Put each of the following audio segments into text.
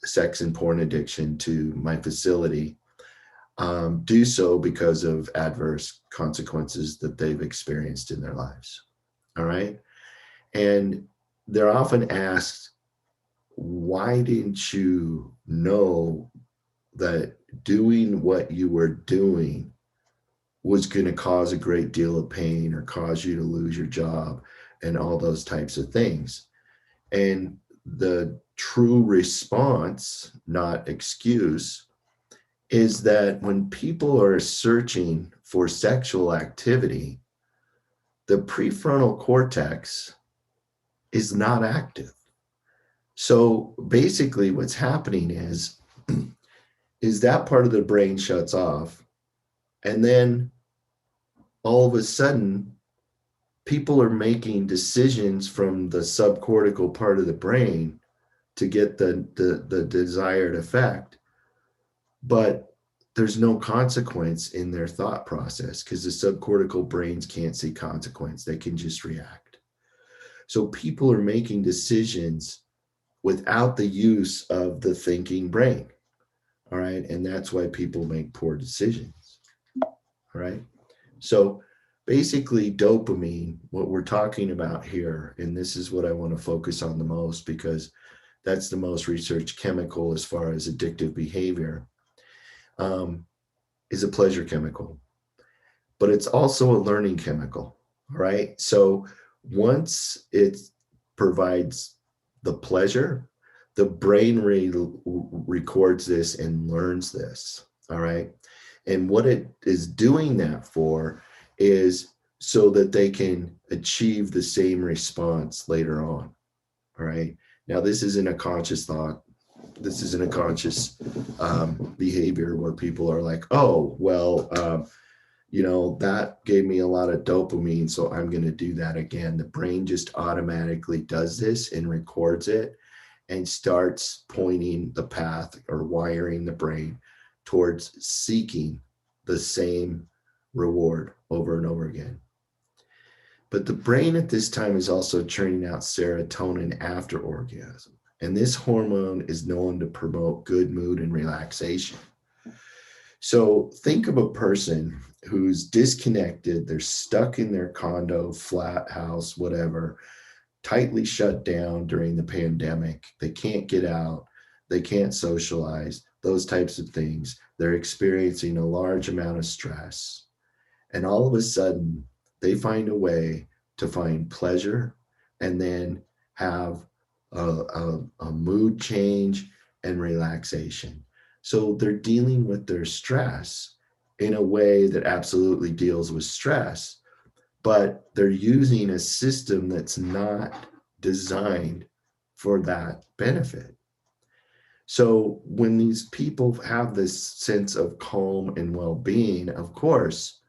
sex and porn addiction to my facility do so because of adverse consequences that they've experienced in their lives. All right. And they're often asked, why didn't you know that doing what you were doing was going to cause a great deal of pain or cause you to lose your job and all those types of things? And the true response, not excuse, is that when people are searching for sexual activity, the prefrontal cortex is not active. So basically what's happening is that part of the brain shuts off, and then all of a sudden people are making decisions from the subcortical part of the brain to get the desired effect, but there's no consequence in their thought process because the subcortical brains can't see consequence. They can just react. So people are making decisions without the use of the thinking brain. All right. And that's why people make poor decisions. All right. So basically, dopamine, what we're talking about here, and this is what I want to focus on the most because that's the most researched chemical as far as addictive behavior, is a pleasure chemical, but it's also a learning chemical. All right. So once it provides the pleasure, the brain records this and learns this. All right. And what it is doing that for is so that they can achieve the same response later on. All right. Now, this isn't a conscious thought. This isn't a conscious behavior where people are like, oh, well, that gave me a lot of dopamine, so I'm going to do that again. The brain just automatically does this and records it and starts pointing the path or wiring the brain towards seeking the same reward over and over again. But the brain at this time is also churning out serotonin after orgasm. And this hormone is known to promote good mood and relaxation. So think of a person who's disconnected, they're stuck in their condo, flat house, whatever, tightly shut down during the pandemic. They can't get out, they can't socialize, those types of things. They're experiencing a large amount of stress. And all of a sudden, they find a way to find pleasure and then have a mood change and relaxation. So they're dealing with their stress in a way that absolutely deals with stress, but they're using a system that's not designed for that benefit. So when these people have this sense of calm and well-being, of course,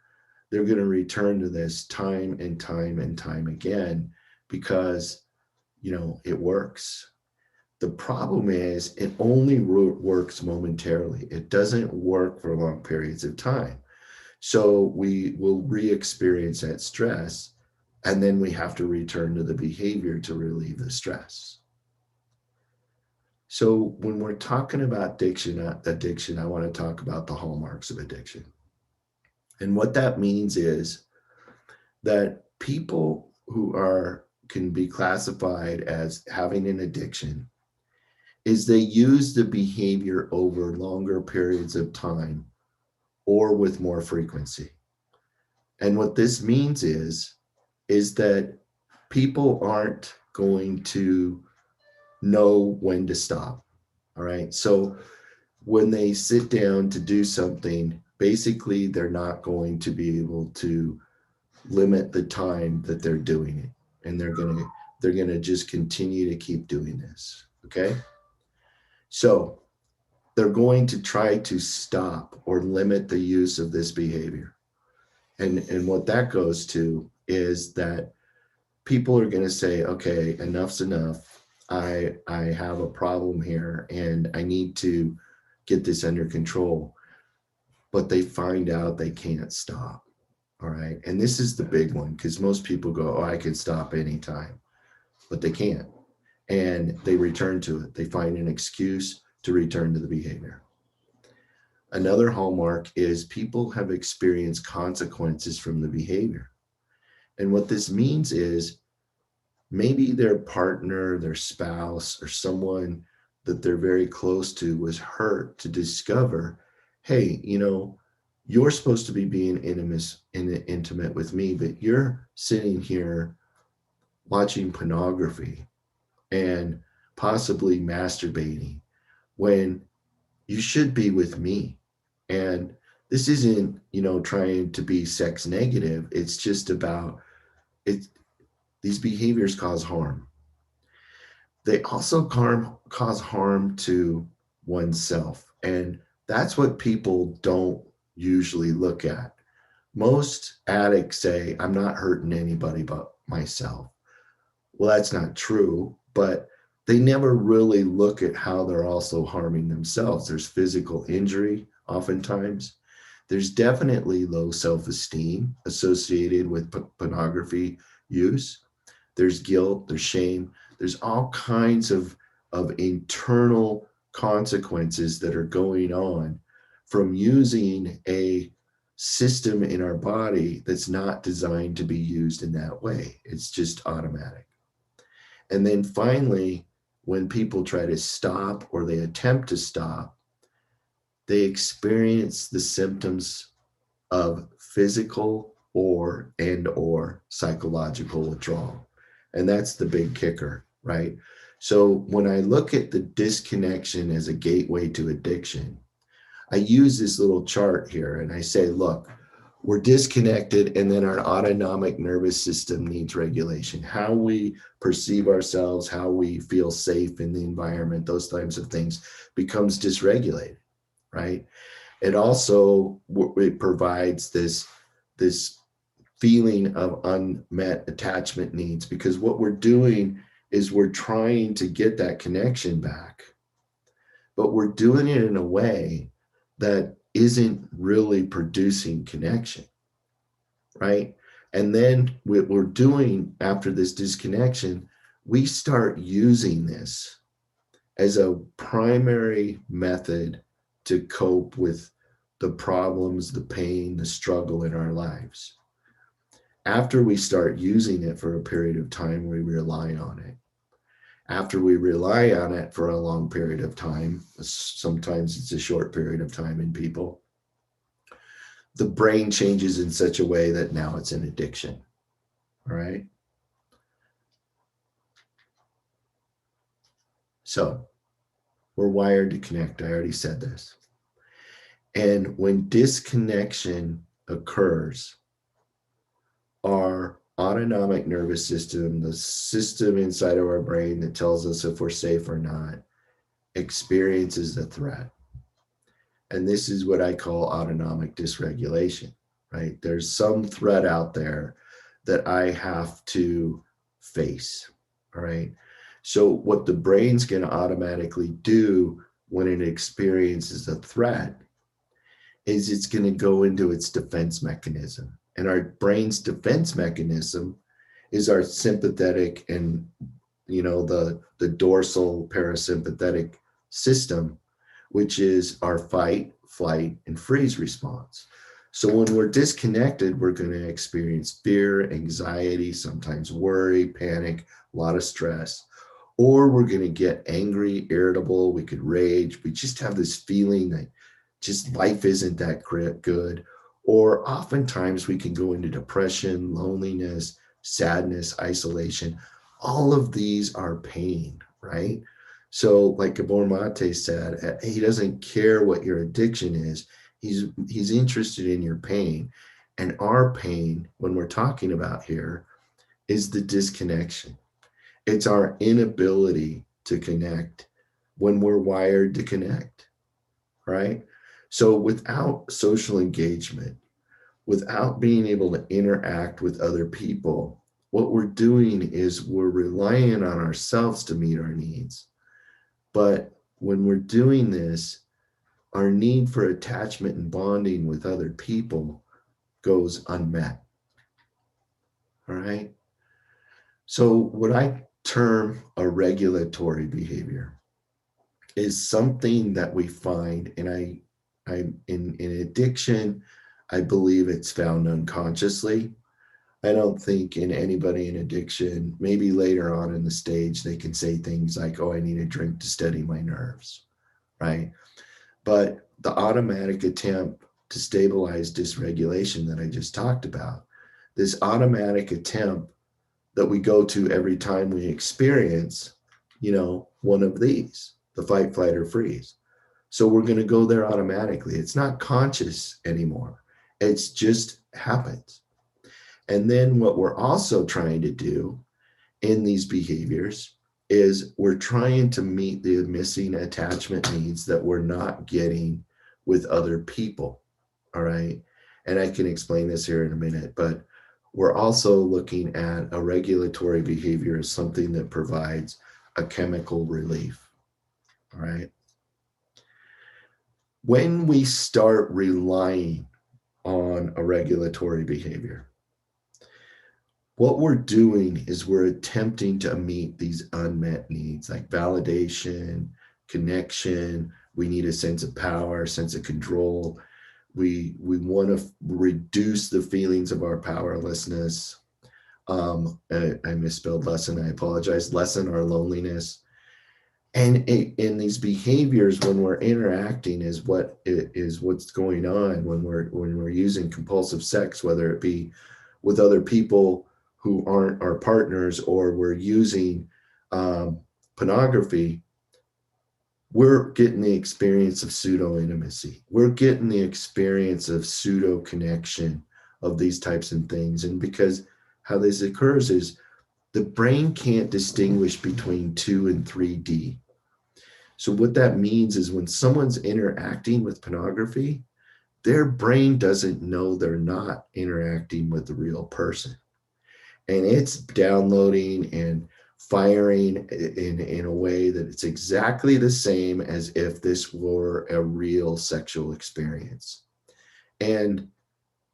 they're going to return to this time and time and time again because, it works. The problem is it only works momentarily. It doesn't work for long periods of time. So we will re-experience that stress, and then we have to return to the behavior to relieve the stress. So when we're talking about addiction, I want to talk about the hallmarks of addiction. And what that means is that people who can be classified as having an addiction is they use the behavior over longer periods of time or with more frequency. And what this means is that people aren't going to know when to stop. All right. So when they sit down to do something, basically they're not going to be able to limit the time that they're doing it. And they're going to just continue to keep doing this. Okay. So they're going to try to stop or limit the use of this behavior. And what that goes to is that people are going to say, okay, enough's enough. I have a problem here and I need to get this under control. But they find out they can't stop. All right. And this is the big one because most people go, oh, I can stop anytime, but they can't. And they return to it. They find an excuse to return to the behavior. Another hallmark is people have experienced consequences from the behavior. And what this means is maybe their partner, their spouse, or someone that they're very close to was hurt to discover, hey, you're supposed to be being intimate with me, but you're sitting here watching pornography and possibly masturbating when you should be with me. And this isn't, trying to be sex negative. It's just about it. These behaviors cause harm. They also cause harm to oneself. And that's what people don't usually look at. Most addicts say, I'm not hurting anybody but myself. Well, that's not true, but they never really look at how they're also harming themselves. There's physical injury, oftentimes. There's definitely low self-esteem associated with pornography use. There's guilt, there's shame, there's all kinds of internal consequences that are going on from using a system in our body that's not designed to be used in that way. It's just automatic. And then finally, when people try to stop or they attempt to stop, they experience the symptoms of physical or psychological withdrawal. And that's the big kicker, right? So when I look at the disconnection as a gateway to addiction, I use this little chart here and I say, look, we're disconnected, and then our autonomic nervous system needs regulation. How we perceive ourselves, how we feel safe in the environment, those types of things becomes dysregulated, right? It also it provides this feeling of unmet attachment needs, because what we're doing is we're trying to get that connection back, but we're doing it in a way that isn't really producing connection, right? And then what we're doing after this disconnection, we start using this as a primary method to cope with the problems, the pain, the struggle in our lives. After we start using it for a period of time, we rely on it. After we rely on it for a long period of time, sometimes it's a short period of time in people, the brain changes in such a way that now it's an addiction. All right. So we're wired to connect. I already said this. And when disconnection occurs, our autonomic nervous system, the system inside of our brain that tells us if we're safe or not, experiences a threat. And this is what I call autonomic dysregulation, right? There's some threat out there that I have to face, all right? So what the brain's going to automatically do when it experiences a threat is it's going to go into its defense mechanism. And our brain's defense mechanism is our sympathetic and, the dorsal parasympathetic system, which is our fight, flight, and freeze response. So when we're disconnected, we're going to experience fear, anxiety, sometimes worry, panic, a lot of stress, or we're going to get angry, irritable. We could rage. We just have this feeling that just life isn't that good. Or oftentimes we can go into depression, loneliness, sadness, isolation. All of these are pain, right? So like Gabor Mate said, he doesn't care what your addiction is. He's interested in your pain. And our pain, when we're talking about here, is the disconnection. It's our inability to connect when we're wired to connect, right? So without social engagement, without being able to interact with other people, what we're doing is we're relying on ourselves to meet our needs. But when we're doing this, our need for attachment and bonding with other people goes unmet. All right. So what I term a regulatory behavior is something that we find, and I in addiction, I believe it's found unconsciously. I don't think in anybody in addiction, maybe later on in the stage, they can say things like, oh, I need a drink to steady my nerves, right? But the automatic attempt to stabilize dysregulation that I just talked about, this automatic attempt that we go to every time we experience, one of these, the fight, flight, or freeze. So we're going to go there automatically. It's not conscious anymore. It's just happens. And then what we're also trying to do in these behaviors is we're trying to meet the missing attachment needs that we're not getting with other people. All right. And I can explain this here in a minute, but we're also looking at a regulatory behavior as something that provides a chemical relief. All right. When we start relying on a regulatory behavior, what we're doing is we're attempting to meet these unmet needs like validation, connection. We need a sense of power, sense of control. We want to reduce the feelings of our powerlessness. I misspelled lesson. I apologize. Lessen our loneliness. And in these behaviors, when we're interacting, is what's going on when we're using compulsive sex, whether it be with other people who aren't our partners, or we're using pornography. We're getting the experience of pseudo intimacy. We're getting the experience of pseudo connection of these types of things. And because how this occurs is the brain can't distinguish between 2 and 3D. So what that means is when someone's interacting with pornography, their brain doesn't know they're not interacting with the real person. And it's downloading and firing in a way that it's exactly the same as if this were a real sexual experience. And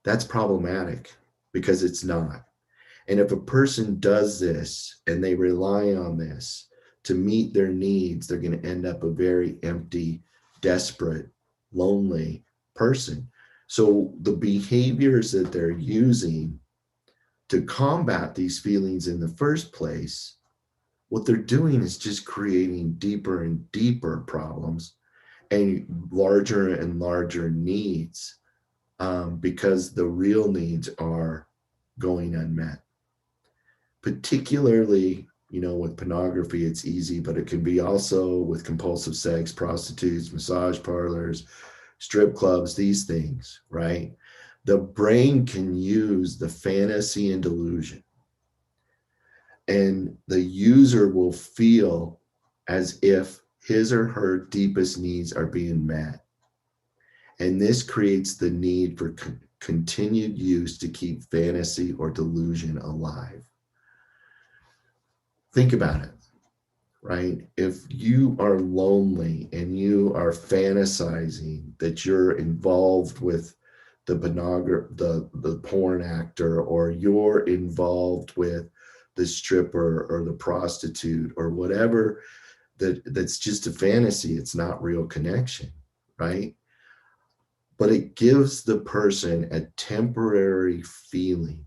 that's problematic because it's not. And if a person does this and they rely on this to meet their needs, they're going to end up a very empty, desperate, lonely person. So the behaviors that they're using to combat these feelings in the first place, what they're doing is just creating deeper and deeper problems and larger needs, because the real needs are going unmet. Particularly, with pornography, it's easy, but it can be also with compulsive sex, prostitutes, massage parlors, strip clubs, these things, right? The brain can use the fantasy and delusion, and the user will feel as if his or her deepest needs are being met. And this creates the need for continued use to keep fantasy or delusion alive. Think about it, right? If you are lonely and you are fantasizing that you're involved with the porn actor, or you're involved with the stripper or the prostitute or whatever, that's just a fantasy. It's not real connection, right? But it gives the person a temporary feeling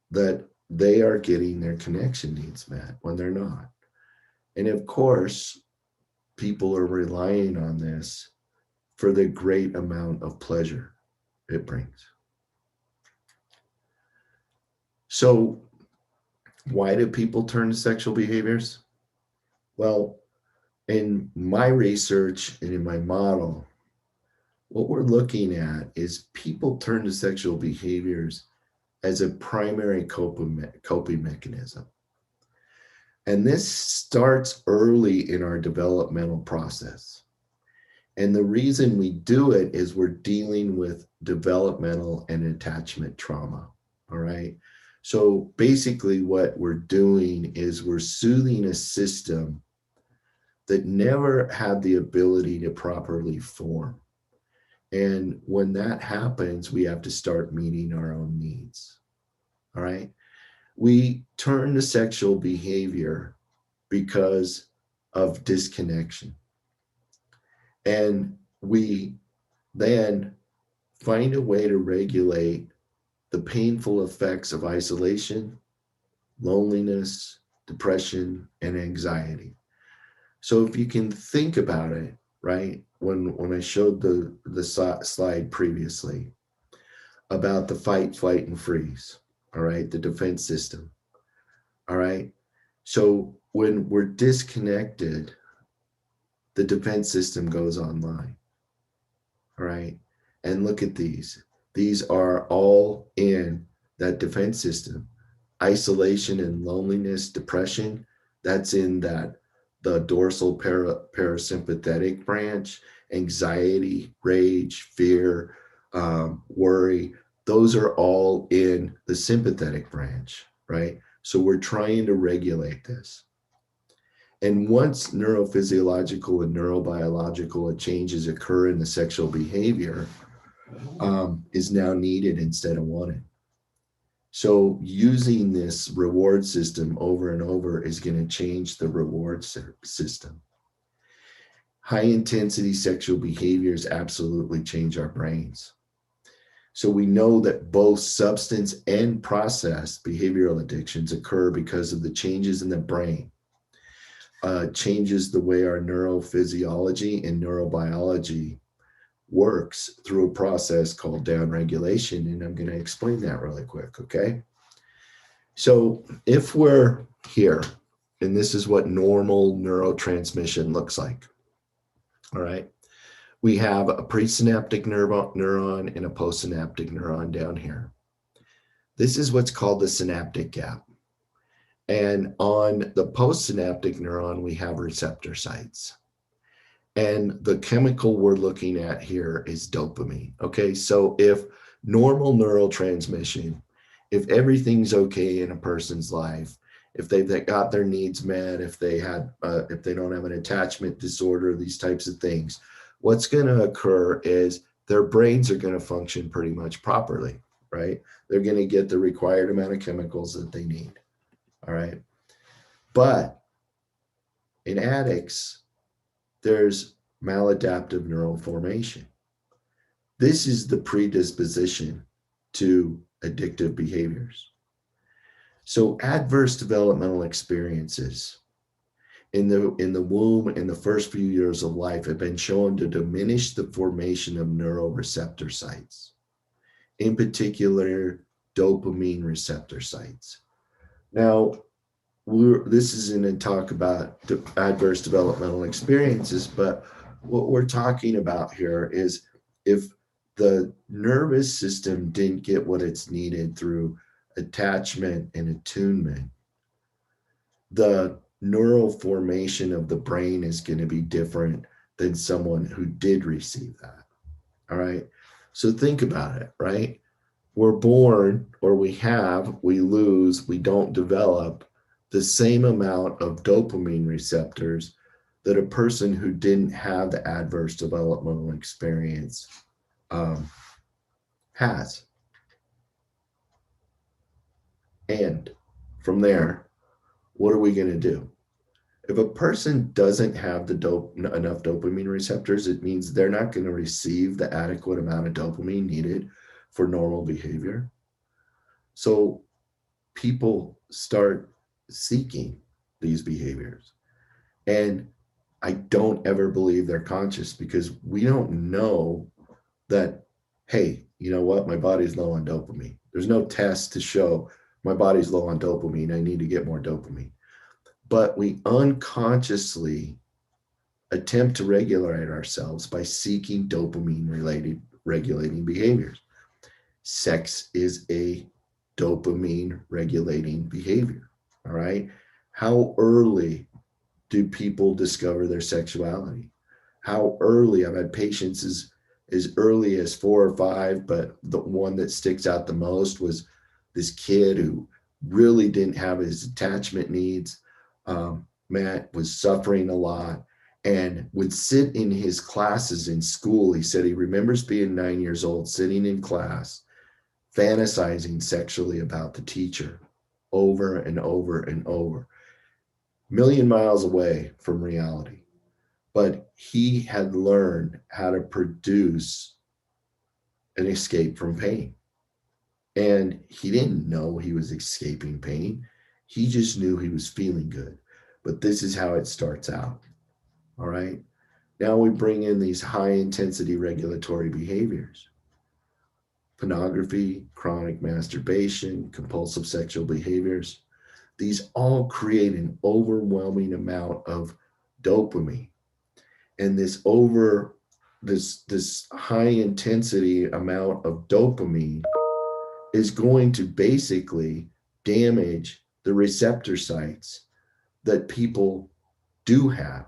that they are getting their connection needs met when they're not. And of course, people are relying on this for the great amount of pleasure it brings. So why do people turn to sexual behaviors? Well, in my research and in my model, what we're looking at is people turn to sexual behaviors as a primary coping mechanism. And this starts early in our developmental process. And the reason we do it is we're dealing with developmental and attachment trauma. All right. So basically, what we're doing is we're soothing a system that never had the ability to properly form. And when that happens, we have to start meeting our own needs. All right. We turn to sexual behavior because of disconnection. And we then find a way to regulate the painful effects of isolation, loneliness, depression, and anxiety. So if you can think about it, right, when I showed the slide previously about the fight, flight, and freeze, all right, the defense system, all right. So when we're disconnected, the defense system goes online, all right. And look at these. These are all in that defense system. Isolation and loneliness, depression, that's in that the dorsal parasympathetic branch. Anxiety, rage, fear, worry, those are all in the sympathetic branch, right? So we're trying to regulate this. And once neurophysiological and neurobiological changes occur in the sexual behavior, is now needed instead of wanted. So using this reward system over and over is going to change the reward system. High intensity sexual behaviors absolutely change our brains. So we know that both substance and process behavioral addictions occur because of the changes in the brain. Changes the way our neurophysiology and neurobiology works through a process called downregulation. And I'm going to explain that really quick, okay? So if we're here, and this is what normal neurotransmission looks like, all right? We have a presynaptic neuron and a postsynaptic neuron down here. This is what's called the synaptic gap. And on the postsynaptic neuron, we have receptor sites. And the chemical we're looking at here is dopamine. Okay, so if normal neurotransmission, if everything's okay in a person's life, if they've got their needs met, if they don't have an attachment disorder, these types of things, what's going to occur is their brains are going to function pretty much properly, right? They're going to get the required amount of chemicals that they need, all right? But in addicts, there's maladaptive neural formation. This is the predisposition to addictive behaviors. So adverse developmental experiences in the womb in the first few years of life have been shown to diminish the formation of neuroreceptor sites, in particular dopamine receptor sites. Now, this isn't a talk about adverse developmental experiences, but what we're talking about here is if the nervous system didn't get what it's needed through attachment and attunement, the neural formation of the brain is going to be different than someone who did receive that. All right. So think about it, right? We're born, or we lose, we don't develop the same amount of dopamine receptors that a person who didn't have the adverse developmental experience has. And from there, what are we going to do? If a person doesn't have enough dopamine receptors, it means they're not going to receive the adequate amount of dopamine needed for normal behavior. So people start seeking these behaviors. And I don't ever believe they're conscious, because we don't know that, hey, you know what? My body's low on dopamine. There's no test to show my body's low on dopamine. I need to get more dopamine. But we unconsciously attempt to regulate ourselves by seeking dopamine-related regulating behaviors. Sex is a dopamine-regulating behavior, all right? How early do people discover their sexuality? How early? I've had patients as early as 4 or 5, but the one that sticks out the most was this kid who really didn't have his attachment needs. Matt was suffering a lot and would sit in his classes in school. He said he remembers being 9 years old, sitting in class, fantasizing sexually about the teacher over and over and over, million miles away from reality. but he had learned how to produce an escape from pain. And he didn't know he was escaping pain. He just knew he was feeling good. But this is how it starts out. All right. Now we bring in these high intensity regulatory behaviors: pornography, chronic masturbation, compulsive sexual behaviors. These all create an overwhelming amount of dopamine. And this high intensity amount of dopamine is going to basically damage the receptor sites that people do have,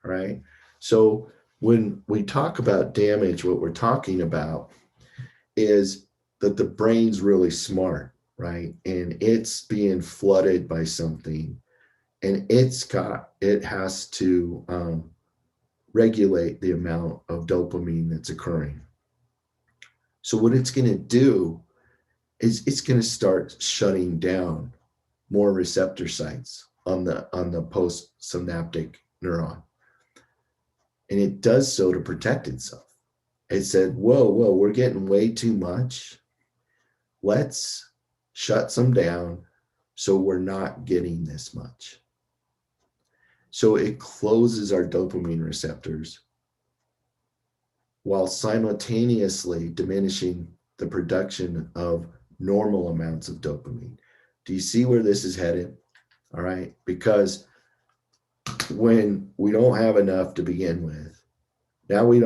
right? So when we talk about damage, what we're talking about is that the brain's really smart, right? And it's being flooded by something, and it has to regulate the amount of dopamine that's occurring. So what it's going to do is it's going to start shutting down more receptor sites on the postsynaptic neuron. And it does so to protect itself. It said, whoa, we're getting way too much. Let's shut some down so we're not getting this much. So it closes our dopamine receptors while simultaneously diminishing the production of normal amounts of dopamine. Do you see where this is headed? All right. Because when we don't have enough to begin with, now we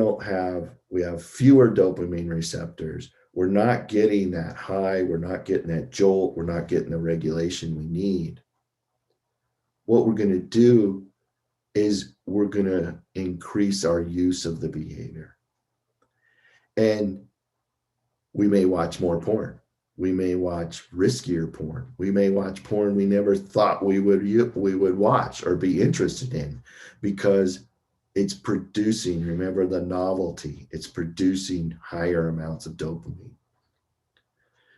have fewer dopamine receptors. We're not getting that high. We're not getting that jolt. We're not getting the regulation we need. What we're going to do is we're going to increase our use of the behavior. And we may watch more porn. We may watch riskier porn. We may watch porn we never thought we would watch or be interested in, because it's producing, remember the novelty, it's producing higher amounts of dopamine.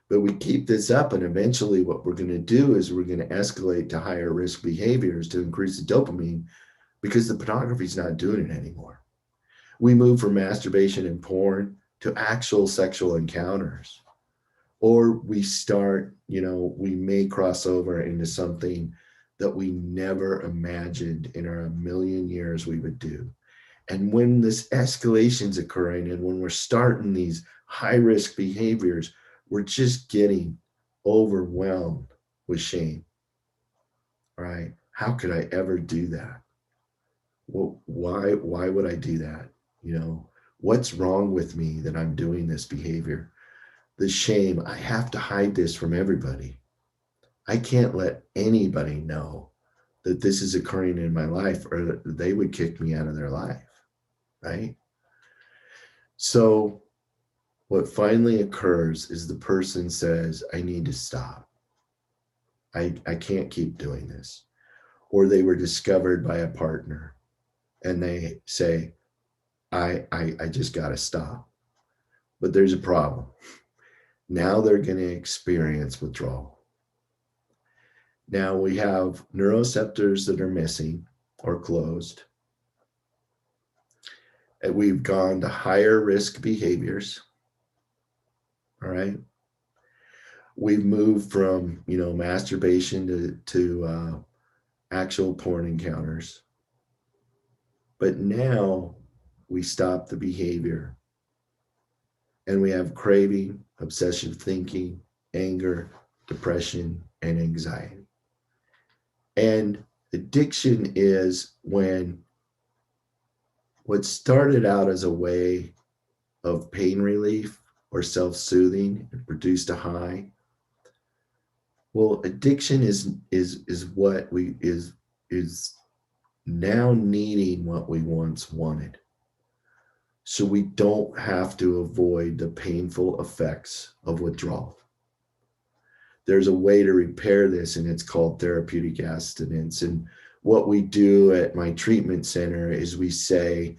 But we keep this up, and eventually what we're going to do is we're going to escalate to higher risk behaviors to increase the dopamine, because the pornography is not doing it anymore. We move from masturbation and porn to actual sexual encounters. Or we start, we may cross over into something that we never imagined in our million years we would do. And when this escalation's occurring and when we're starting these high risk behaviors, we're just getting overwhelmed with shame, right? How could I ever do that? Well, why would I do that? What's wrong with me that I'm doing this behavior? The shame, I have to hide this from everybody. I can't let anybody know that this is occurring in my life, or they would kick me out of their life, right? So what finally occurs is the person says, I need to stop. I can't keep doing this. Or they were discovered by a partner and they say, I just got to stop. But there's a problem. Now they're going to experience withdrawal. Now we have neuroreceptors that are missing or closed. And we've gone to higher risk behaviors. All right. We've moved from, masturbation to actual porn encounters. But now we stop the behavior and we have craving, obsessive thinking, anger, depression, and anxiety. And addiction is when what started out as a way of pain relief or self-soothing and produced a high. Well, addiction is what is now needing what we once wanted. So we don't have to avoid the painful effects of withdrawal. There's a way to repair this, and it's called therapeutic abstinence. And what we do at my treatment center is we say,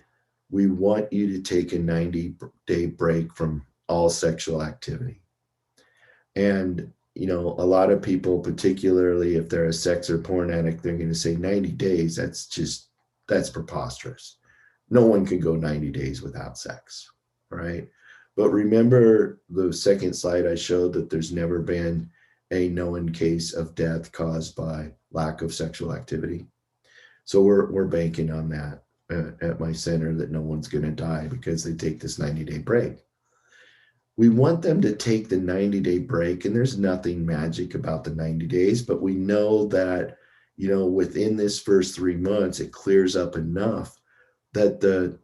we want you to take a 90-day break from all sexual activity. And, a lot of people, particularly if they're a sex or porn addict, they're going to say 90 days, that's preposterous. no one can go 90 days without sex, right? But remember the second slide I showed that there's never been a known case of death caused by lack of sexual activity. So we're banking on that at my center, that no one's going to die because they take this 90-day break. We want them to take the 90-day break, and there's nothing magic about the 90 days, but we know that, within this first 3 months, it clears up enough that the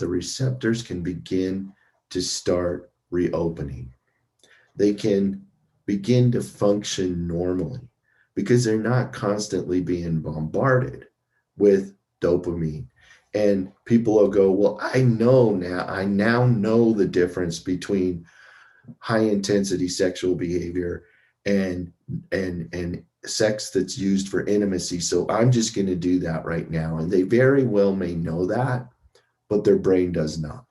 receptors can begin to start reopening. They can begin to function normally because they're not constantly being bombarded with dopamine. And people will go, well, I now know the difference between high intensity sexual behavior and sex that's used for intimacy. So I'm just going to do that right now. And they very well may know that, but their brain does not.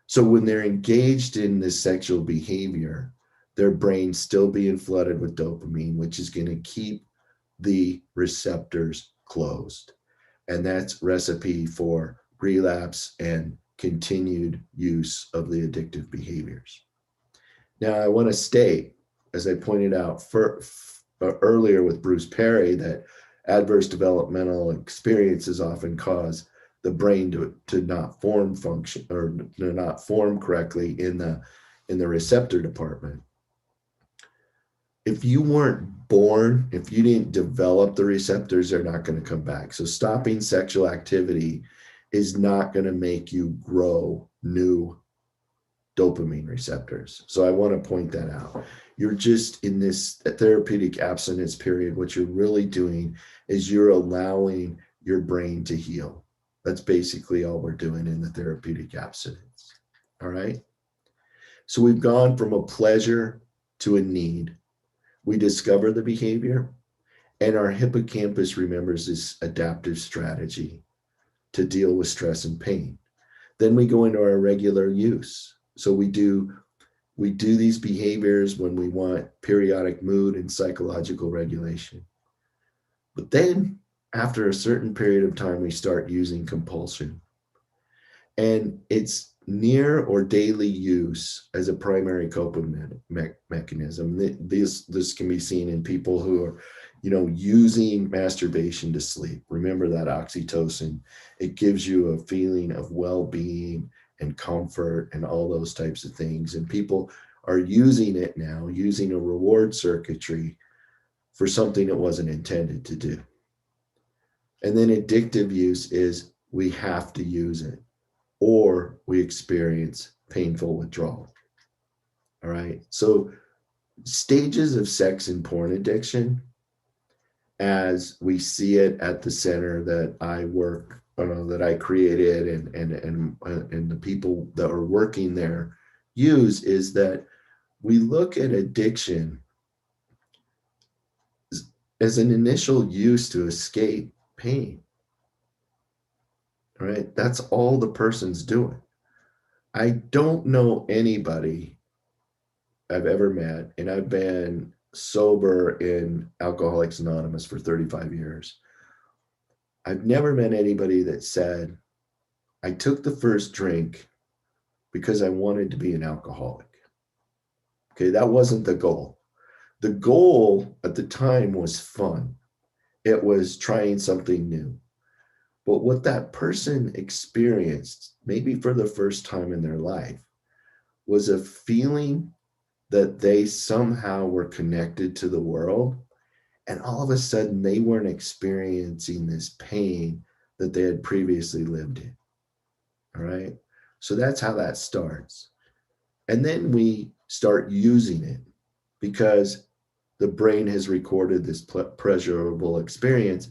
So when they're engaged in this sexual behavior, their brain's still being flooded with dopamine, which is going to keep the receptors closed. And that's recipe for relapse and continued use of the addictive behaviors. Now, I want to state, as I pointed out earlier with Bruce Perry, that adverse developmental experiences often cause the brain to not form function, or to not form correctly in the receptor department. If you weren't born, if you didn't develop the receptors, they're not going to come back. So stopping sexual activity is not going to make you grow new dopamine receptors. So I want to point that out. You're just in this therapeutic abstinence period. What you're really doing is you're allowing your brain to heal. That's basically all we're doing in the therapeutic abstinence. All right. So we've gone from a pleasure to a need. We discover the behavior, and our hippocampus remembers this adaptive strategy to deal with stress and pain. Then we go into our regular use. So we do these behaviors when we want periodic mood and psychological regulation. But then after a certain period of time, we start using compulsion. And it's near or daily use as a primary coping mechanism. This can be seen in people who are, using masturbation to sleep. Remember that oxytocin, it gives you a feeling of well-being and comfort and all those types of things. And people are using it now, using a reward circuitry for something it wasn't intended to do. And then addictive use is we have to use it, or we experience painful withdrawal. All right. So stages of sex and porn addiction, as we see it at the center that I work, that I created, and the people that are working there use, is that we look at addiction as an initial use to escape pain. All right. That's all the person's doing. I don't know anybody I've ever met, and I've been sober in Alcoholics Anonymous for 35 years. I've never met anybody that said, I took the first drink because I wanted to be an alcoholic. Okay, that wasn't the goal. The goal at the time was fun. It was trying something new. But what that person experienced, maybe for the first time in their life, was a feeling that they somehow were connected to the world. And all of a sudden, they weren't experiencing this pain that they had previously lived in. All right. So that's how that starts. And then we start using it because the brain has recorded this pleasurable experience.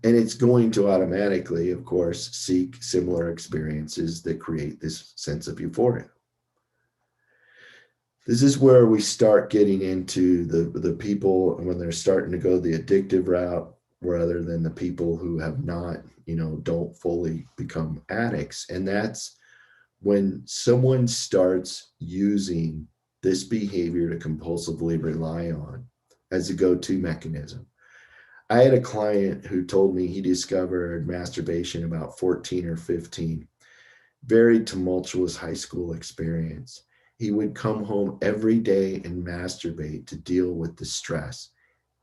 And it's going to automatically, of course, seek similar experiences that create this sense of euphoria. This is where we start getting into the people when they're starting to go the addictive route, rather than the people who have not, don't fully become addicts. And that's when someone starts using this behavior to compulsively rely on as a go-to mechanism. I had a client who told me he discovered masturbation about 14 or 15. Very tumultuous high school experience. He would come home every day and masturbate to deal with the stress.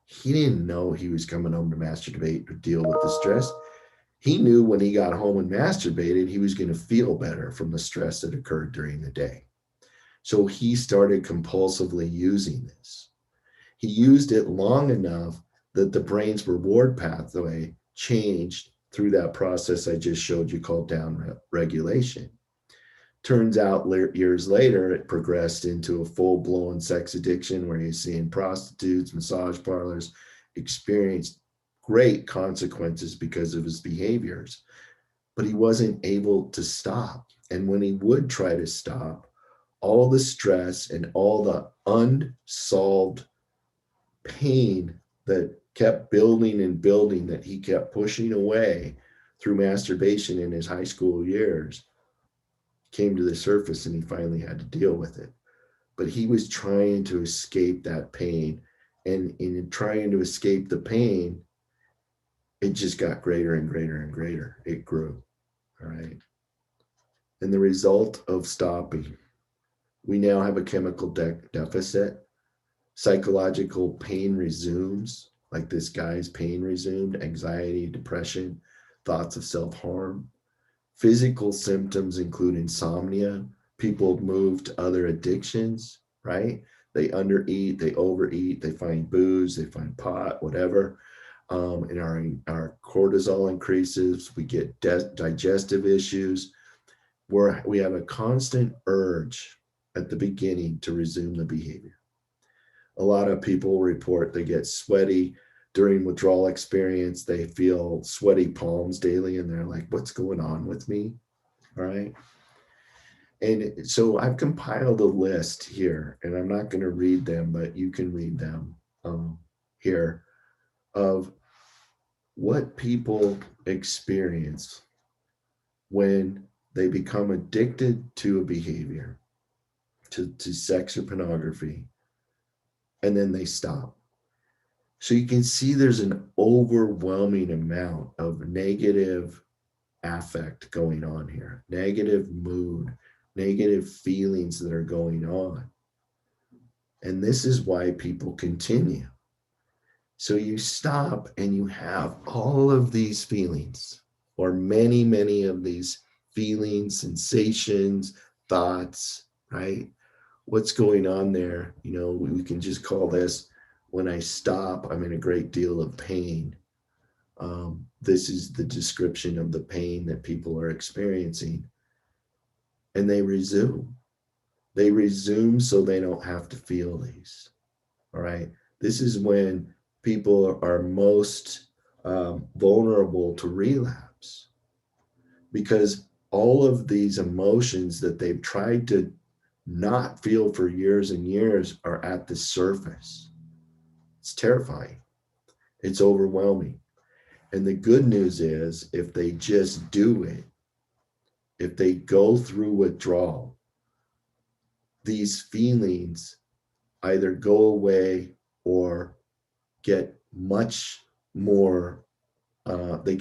He didn't know he was coming home to masturbate to deal with the stress. He knew when he got home and masturbated, he was going to feel better from the stress that occurred during the day. So he started compulsively using this. He used it long enough that the brain's reward pathway changed through that process I just showed you called down regulation. Turns out years later, it progressed into a full-blown sex addiction where he's seeing prostitutes, massage parlors, experienced great consequences because of his behaviors, but he wasn't able to stop. And when he would try to stop, all the stress and all the unsolved pain that kept building and building that he kept pushing away through masturbation in his high school years came to the surface, and he finally had to deal with it. But he was trying to escape that pain. And in trying to escape the pain, it just got greater and greater and greater. It grew. All right. And the result of stopping, we now have a chemical deficit. Psychological pain resumes, like this guy's pain resumed, anxiety, depression, thoughts of self-harm. Physical symptoms include insomnia. People move to other addictions, right? They undereat, they overeat, they find booze, they find pot, whatever. And our cortisol increases. We get digestive issues. We have a constant urge at the beginning to resume the behavior. A lot of people report they get sweaty during withdrawal experience. They feel sweaty palms daily, and they're like, what's going on with me? All right. And so I've compiled a list here, and I'm not going to read them, but you can read them here, of what people experience when they become addicted to a behavior, to sex or pornography, and then they stop. So you can see there's an overwhelming amount of negative affect going on here, negative mood, negative feelings that are going on. And this is why people continue. So you stop and you have all of these feelings, or many, many of these feelings, sensations, thoughts, right? What's going on there? You know, we can just call this, when I stop, I'm in a great deal of pain. This is the description of the pain that people are experiencing. And they resume. They resume so they don't have to feel these. All right. This is when people are most vulnerable to relapse, because all of these emotions that they've tried to not feel for years and years are at the surface. It's terrifying. It's overwhelming. And the good news is, if they just do it, if they go through withdrawal, these feelings either go away or get much more, they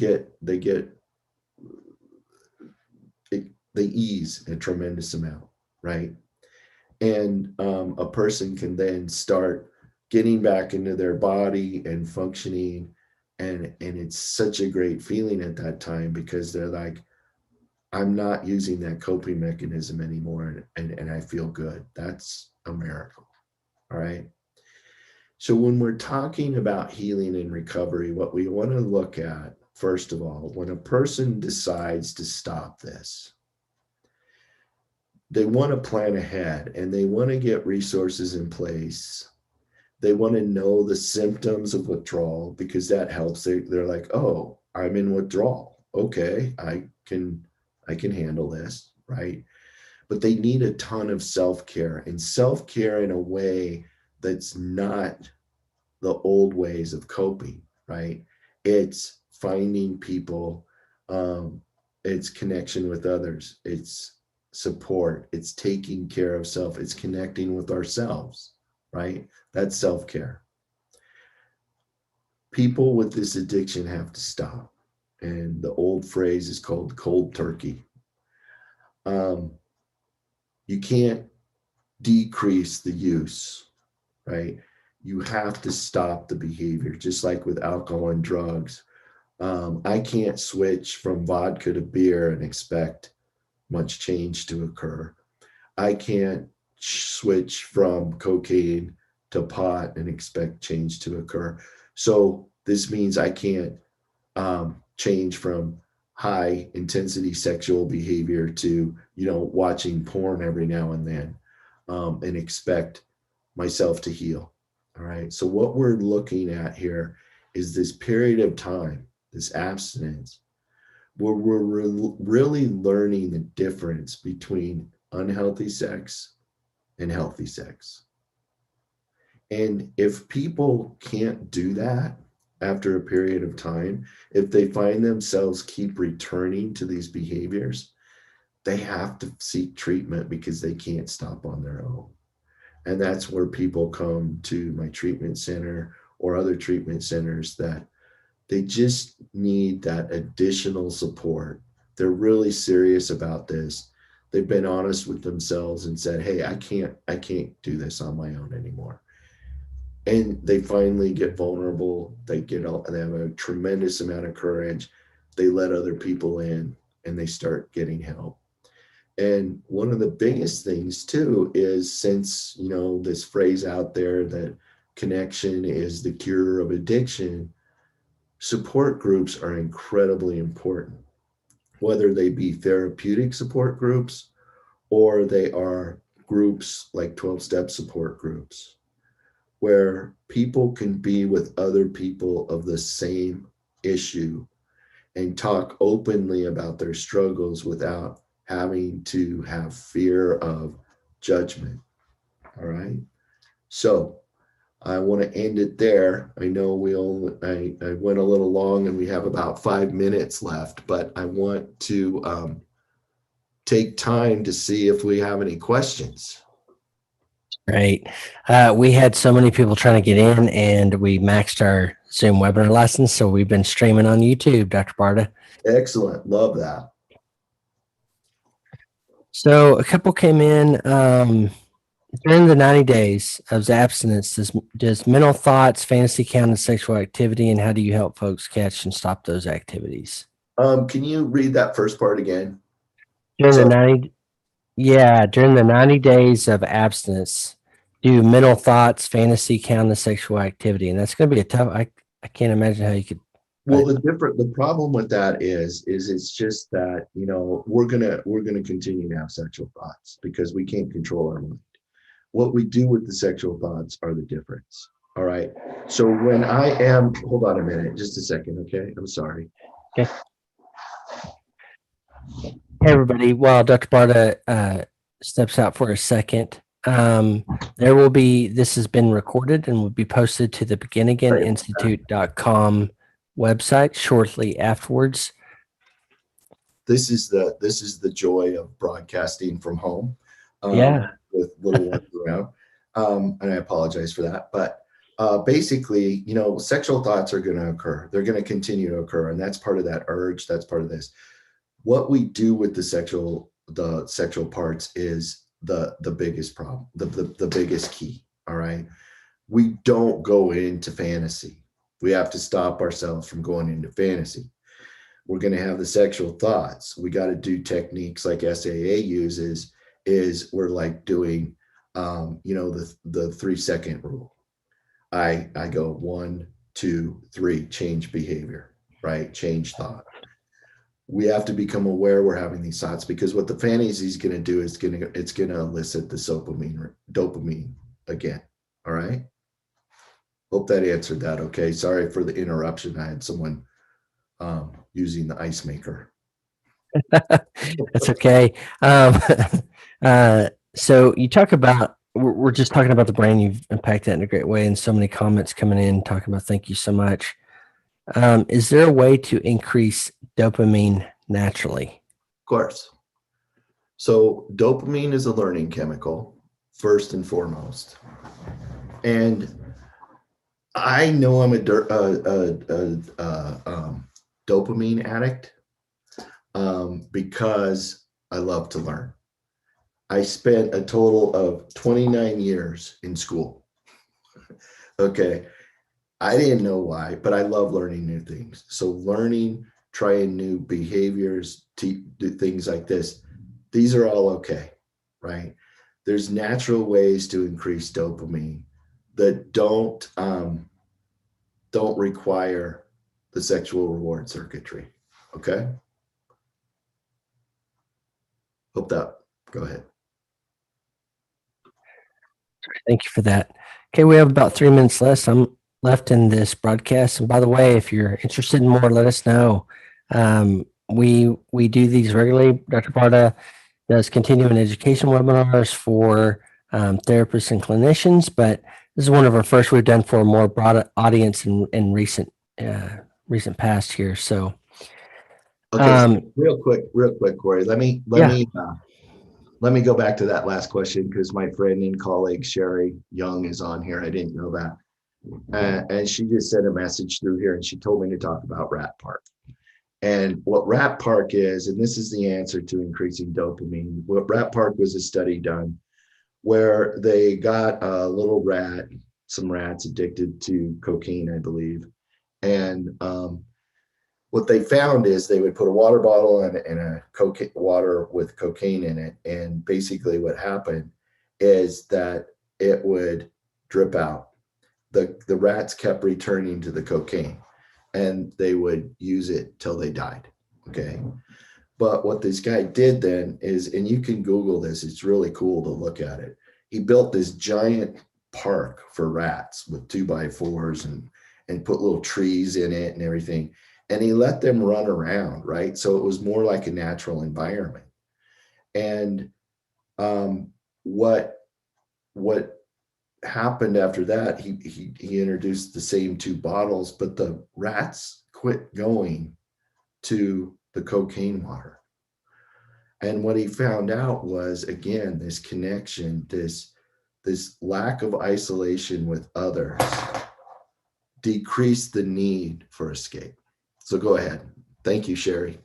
ease a tremendous amount, right? And a person can then start getting back into their body and functioning, and it's such a great feeling at that time, because they're like, I'm not using that coping mechanism anymore, and I feel good. That's a miracle. All right. So when we're talking about healing and recovery, what we want to look at, first of all, when a person decides to stop this, they want to plan ahead, and they want to get resources in place. They want to know the symptoms of withdrawal, because that helps. They're like, oh, I'm in withdrawal. Okay, I can handle this, right? But they need a ton of self-care, and self-care in a way that's not the old ways of coping, right? It's finding people, it's connection with others, it's support, it's taking care of self, it's connecting with ourselves, right? That's self-care. people with this addiction have to stop. And the old phrase is called cold turkey. Um, you can't decrease the use, right? You have to stop the behavior, just like with alcohol and drugs. I can't switch from vodka to beer and expect much change to occur. I can't switch from cocaine to pot and expect change to occur. So this means I can't change from high intensity sexual behavior to, watching porn every now and then, and expect myself to heal. All right. So what we're looking at here is this period of time, this abstinence, where we're really learning the difference between unhealthy sex and healthy sex. And if people can't do that after a period of time, if they find themselves keep returning to these behaviors, they have to seek treatment because they can't stop on their own. And that's where people come to my treatment center or other treatment centers, that they just need that additional support. They're really serious about this. They've been honest with themselves and said, "Hey, I can't do this on my own anymore." And they finally get vulnerable. They have a tremendous amount of courage. They let other people in and they start getting help. And one of the biggest things too is, since, this phrase out there that connection is the cure of addiction, support groups are incredibly important, whether they be therapeutic support groups or they are groups like 12-step support groups, where people can be with other people of the same issue and talk openly about their struggles without having to have fear of judgment. All right. So I want to end it there. I know I went a little long and we have about 5 minutes left, but I want to take time to see if we have any questions. Right. We had so many people trying to get in, and we maxed our Zoom webinar license, so we've been streaming on YouTube, Dr. Barta. Excellent. Love that. So a couple came in during the 90 days of abstinence. Does mental thoughts, fantasy count as sexual activity, and how do you help folks catch and stop those activities? Can you read that first part again? During the 90 days of abstinence, do mental thoughts, fantasy count as sexual activity? And that's going to be a tough. I can't imagine how you could. Well, the problem with that is it's just that, we're gonna continue to have sexual thoughts because we can't control our mind. What we do with the sexual thoughts are the difference. All right. So when I am, hold on a minute, just a second, okay? I'm sorry. Okay. Hey everybody, while Dr. Barta steps out for a second, this has been recorded and will be posted to the beginagain.institute.com website shortly afterwards. This is the joy of broadcasting from home. With little ones around. And I apologize for that. But basically, sexual thoughts are going to occur. They're going to continue to occur. And that's part of that urge. That's part of this. What we do with the sexual parts is the biggest problem, the biggest key. All right. We don't go into fantasy. We have to stop ourselves from going into fantasy. We're going to have the sexual thoughts. We got to do techniques like SAA uses, is we're like doing, the 3-second rule. I go 1, 2, 3, change behavior, right? Change thought. We have to become aware we're having these thoughts, because what the fantasy is going to do is it's going to elicit the dopamine again. All right. Hope that answered that. Okay. Sorry for the interruption. I had someone using the ice maker. That's okay. So you talk about, we're just talking about the brain. You've impacted that in a great way, and so many comments coming in talking about thank you so much. Is there a way to increase dopamine naturally? Of course. So dopamine is a learning chemical, first and foremost. And I know I'm a dopamine addict because I love to learn. I spent a total of 29 years in school. Okay. I didn't know why, but I love learning new things. So learning, trying new behaviors, do things like this, these are all okay, right? There's natural ways to increase dopamine that don't require the sexual reward circuitry. Okay. Hope that. Go ahead. Thank you for that. Okay, we have about 3 minutes left in this broadcast. And by the way, if you're interested in more, let us know. We do these regularly. Dr. Barta does continuing education webinars for therapists and clinicians, but this is one of our first we've done for a more broad audience in recent past here. So, Okay, so real quick, Cory. yeah, Let me go back to that last question because my friend and colleague Sherry Young is on here. I didn't know that. And she just sent a message through here and she told me to talk about Rat Park. And what Rat Park is, and this is the answer to increasing dopamine. What Rat Park was a study done where they got a little rat, some rats addicted to cocaine, I believe. And what they found is they would put a water bottle and a cocaine water with cocaine in it. And basically what happened is that it would drip out. The rats kept returning to the cocaine and they would use it till they died. Okay. But what this guy did then is, and you can Google this, it's really cool to look at it. He built this giant park for rats with 2x4s and put little trees in it and everything. And he let them run around, right? So it was more like a natural environment. And what what happened after that, he introduced the same two bottles, but the rats quit going to the cocaine water. And what he found out was, again, this connection, this lack of isolation with others decreased the need for escape. So go ahead. Thank you, Sherry.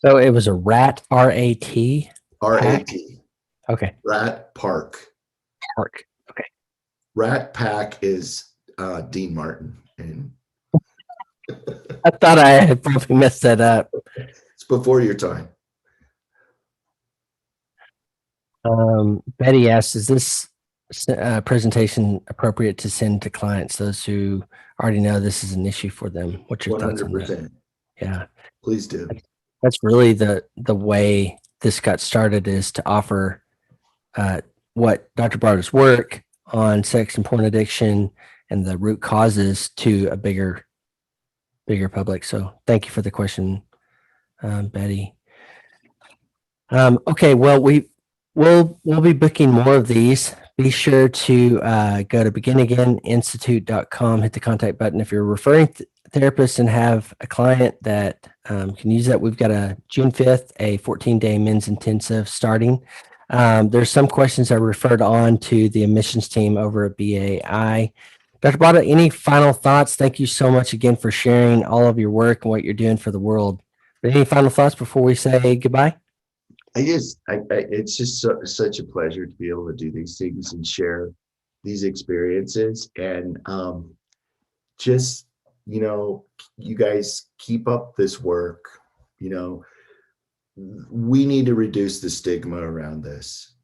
so it was a rat, RAT RAT, pack. Okay, Rat Park. park. Okay. Rat Pack is Dean Martin, and I thought I had probably messed that up. it's before your time. Betty asks, is this presentation appropriate to send to clients, those who already know this is an issue for them? What's your thoughts on that? 100%. Yeah, Please do. that's really the way this got started, is to offer what Dr. Barta's work on sex and porn addiction and the root causes to a bigger public. So thank you for the question, Betty. Okay, well, we'll be booking more of these. Be sure to go to beginagain.institute.com, hit the contact button. If you're a referring therapist and have a client that can use that, we've got a June 5th, a 14-day men's intensive starting. There's some questions I referred on to the admissions team over at BAI. Dr. Barta, any final thoughts? Thank you so much again for sharing all of your work and what you're doing for the world. But any final thoughts before we say goodbye? It's just such a pleasure to be able to do these things and share these experiences. And just, you guys keep up this work. You know, we need to reduce the stigma around this.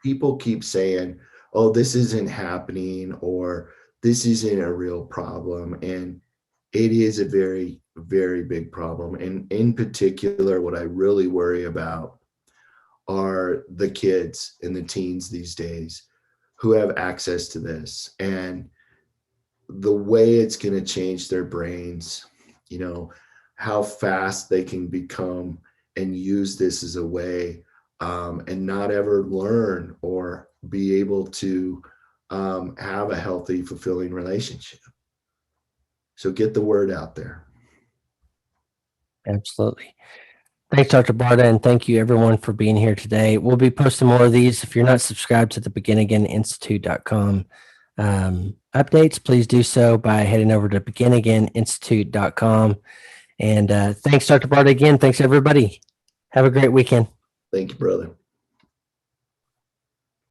People keep saying, oh, this isn't happening, or this isn't a real problem. And it is a very, very big problem. And in particular, what I really worry about are the kids and the teens these days who have access to this and the way it's going to change their brains, how fast they can become and use this as a way and not ever learn or be able to have a healthy, fulfilling relationship. So get the word out there. Absolutely. Thanks, Dr. Barta, and thank you everyone for being here today. We'll be posting more of these. If you're not subscribed to the beginagain.institute.com updates, please do so by heading over to beginagain.institute.com. And thanks, Dr. Barta, again. Thanks, everybody. Have a great weekend. Thank you, brother.